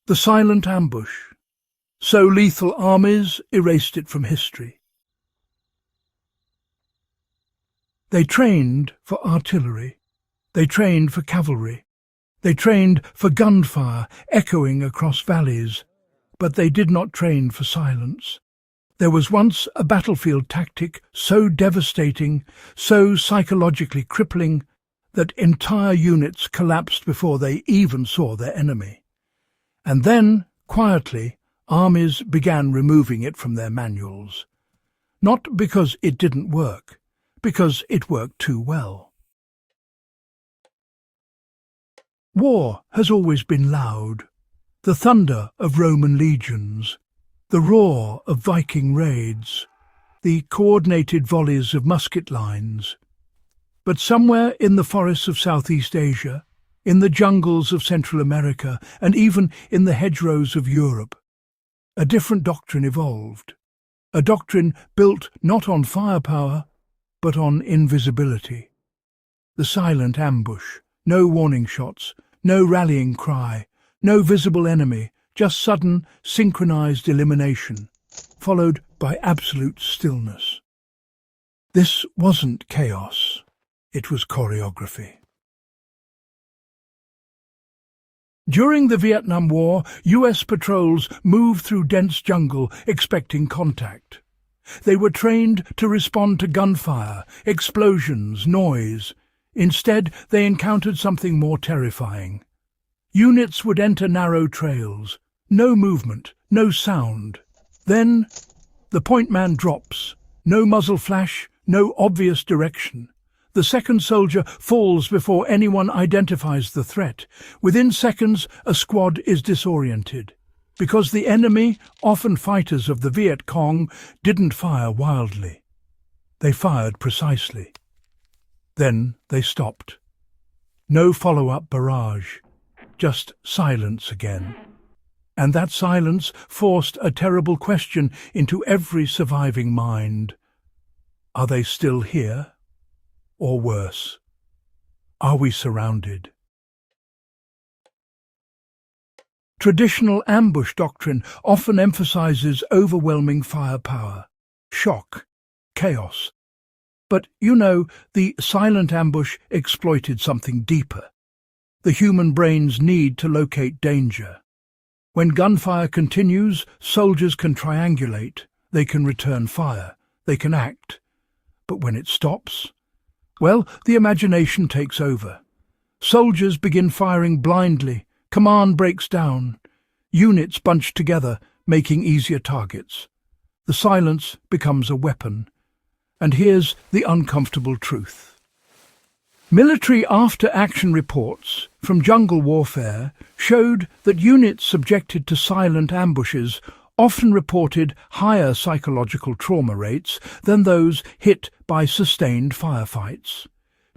The silent ambush. So lethal armies erased it from history. They trained for artillery. They trained for cavalry. They trained for gunfire echoing across valleys. But they did not train for silence. There was once a battlefield tactic so devastating, so psychologically crippling, that entire units collapsed before they even saw their enemy. And then, quietly, armies began removing it from their manuals. Not because it didn't work, because it worked too well. War has always been loud. The thunder of Roman legions, the roar of Viking raids, the coordinated volleys of musket lines. But somewhere in the forests of Southeast Asia, in the jungles of Central America, and even in the hedgerows of Europe, a different doctrine evolved. A doctrine built not on firepower, but on invisibility. The silent ambush, no warning shots, no rallying cry, no visible enemy, just sudden, synchronized elimination, followed by absolute stillness. This wasn't chaos, it was choreography. During the Vietnam War, US patrols moved through dense jungle expecting contact. They were trained to respond to gunfire, explosions, noise. Instead, they encountered something more terrifying. Units would enter narrow trails. No movement, no sound. Then, the point man drops. No muzzle flash, no obvious direction. The second soldier falls before anyone identifies the threat. Within seconds, a squad is disoriented. Because the enemy, often fighters of the Viet Cong, didn't fire wildly. They fired precisely. Then they stopped. No follow-up barrage, just silence again. And that silence forced a terrible question into every surviving mind. Are they still here? Or worse, are we surrounded? Traditional ambush doctrine often emphasizes overwhelming firepower, shock, chaos. But, the silent ambush exploited something deeper. The human brain's need to locate danger. When gunfire continues, soldiers can triangulate, they can return fire, they can act. But when it stops, well, the imagination takes over. Soldiers begin firing blindly, command breaks down, units bunch together, making easier targets. The silence becomes a weapon. And here's the uncomfortable truth. Military after-action reports from jungle warfare showed that units subjected to silent ambushes often reported higher psychological trauma rates than those hit by sustained firefights,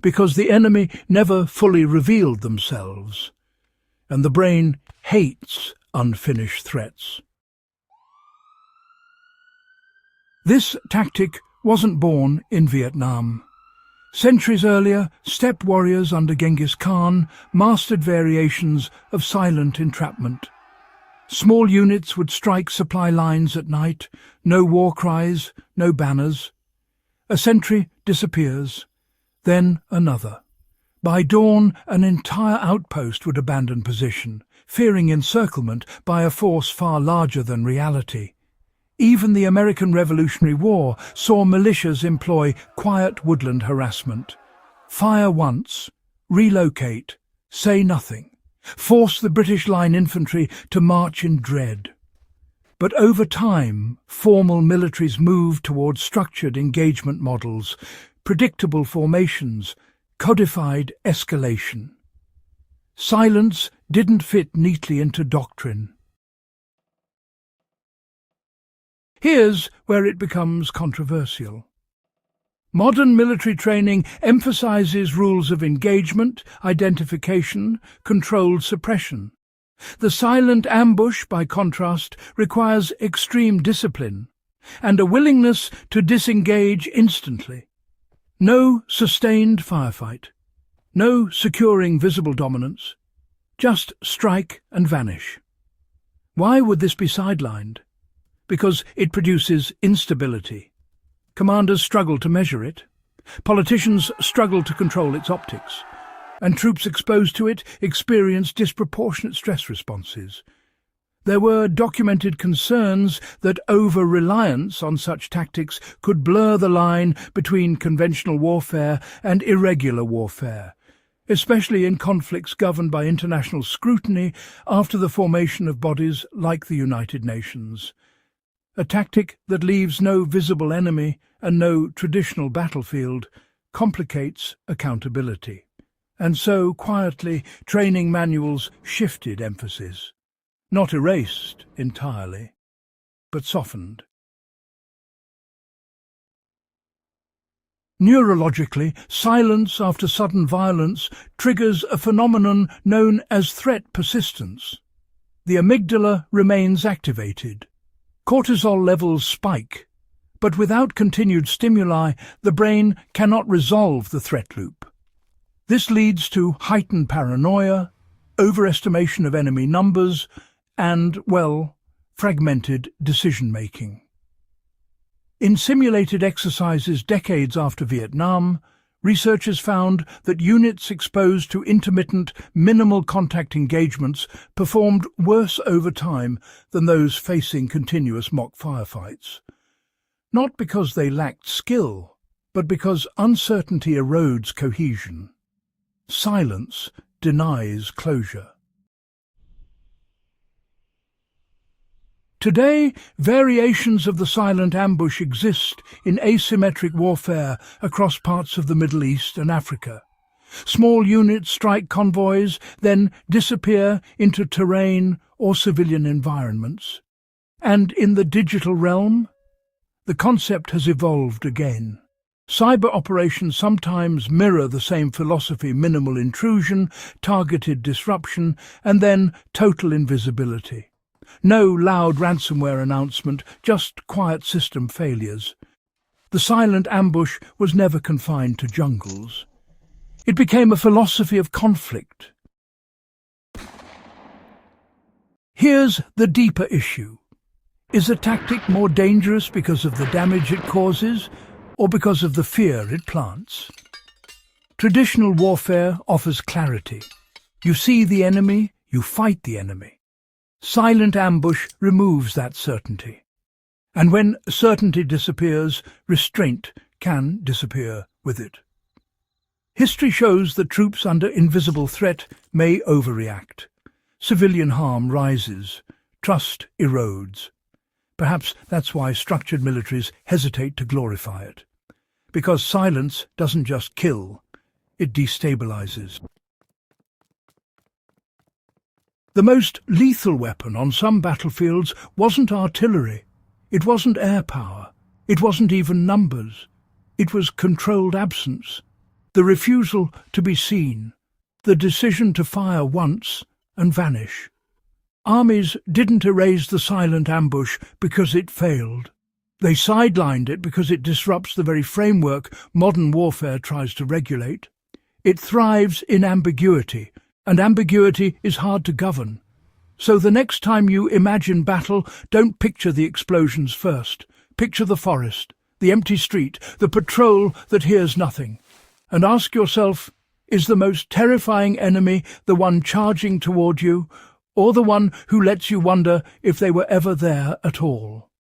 because the enemy never fully revealed themselves, and the brain hates unfinished threats. This tactic wasn't born in Vietnam. Centuries earlier, steppe warriors under Genghis Khan mastered variations of silent entrapment. Small units would strike supply lines at night, no war cries, no banners. A sentry disappears, then another. By dawn, an entire outpost would abandon position, fearing encirclement by a force far larger than reality. Even the American Revolutionary War saw militias employ quiet woodland harassment. Fire once, relocate, say nothing. Force the British Line infantry to march in dread. But over time, formal militaries moved towards structured engagement models, predictable formations, codified escalation. Silence didn't fit neatly into doctrine. Here's where it becomes controversial. Modern military training emphasizes rules of engagement, identification, controlled suppression. The silent ambush, by contrast, requires extreme discipline and a willingness to disengage instantly. No sustained firefight, no securing visible dominance, just strike and vanish. Why would this be sidelined? Because it produces instability. Commanders struggle to measure it. Politicians struggle to control its optics. And troops exposed to it experience disproportionate stress responses. There were documented concerns that over-reliance on such tactics could blur the line between conventional warfare and irregular warfare, especially in conflicts governed by international scrutiny after the formation of bodies like the United Nations. A tactic that leaves no visible enemy and no traditional battlefield complicates accountability. And so, quietly, training manuals shifted emphasis. Not erased entirely, but softened. Neurologically, silence after sudden violence triggers a phenomenon known as threat persistence. The amygdala remains activated. Cortisol levels spike, but without continued stimuli, the brain cannot resolve the threat loop. This leads to heightened paranoia, overestimation of enemy numbers, and, well, fragmented decision-making. In simulated exercises decades after Vietnam, researchers found that units exposed to intermittent, minimal contact engagements performed worse over time than those facing continuous mock firefights. Not because they lacked skill, but because uncertainty erodes cohesion. Silence denies closure. Today, variations of the silent ambush exist in asymmetric warfare across parts of the Middle East and Africa. Small units strike convoys, then disappear into terrain or civilian environments. And in the digital realm, the concept has evolved again. Cyber operations sometimes mirror the same philosophy: minimal intrusion, targeted disruption, and then total invisibility. No loud ransomware announcement, just quiet system failures. The silent ambush was never confined to jungles. It became a philosophy of conflict. Here's the deeper issue. Is a tactic more dangerous because of the damage it causes, or because of the fear it plants? Traditional warfare offers clarity. You see the enemy, you fight the enemy. Silent ambush removes that certainty. And when certainty disappears, restraint can disappear with it. History shows that troops under invisible threat may overreact. Civilian harm rises. Trust erodes. Perhaps that's why structured militaries hesitate to glorify it. Because silence doesn't just kill, it destabilizes. The most lethal weapon on some battlefields wasn't artillery, it wasn't air power, it wasn't even numbers. It was controlled absence, the refusal to be seen, the decision to fire once and vanish. Armies didn't erase the silent ambush because it failed. They sidelined it because it disrupts the very framework modern warfare tries to regulate. It thrives in ambiguity, and ambiguity is hard to govern. So the next time you imagine battle, don't picture the explosions first. Picture the forest, the empty street, the patrol that hears nothing. And ask yourself, is the most terrifying enemy the one charging toward you, or the one who lets you wonder if they were ever there at all?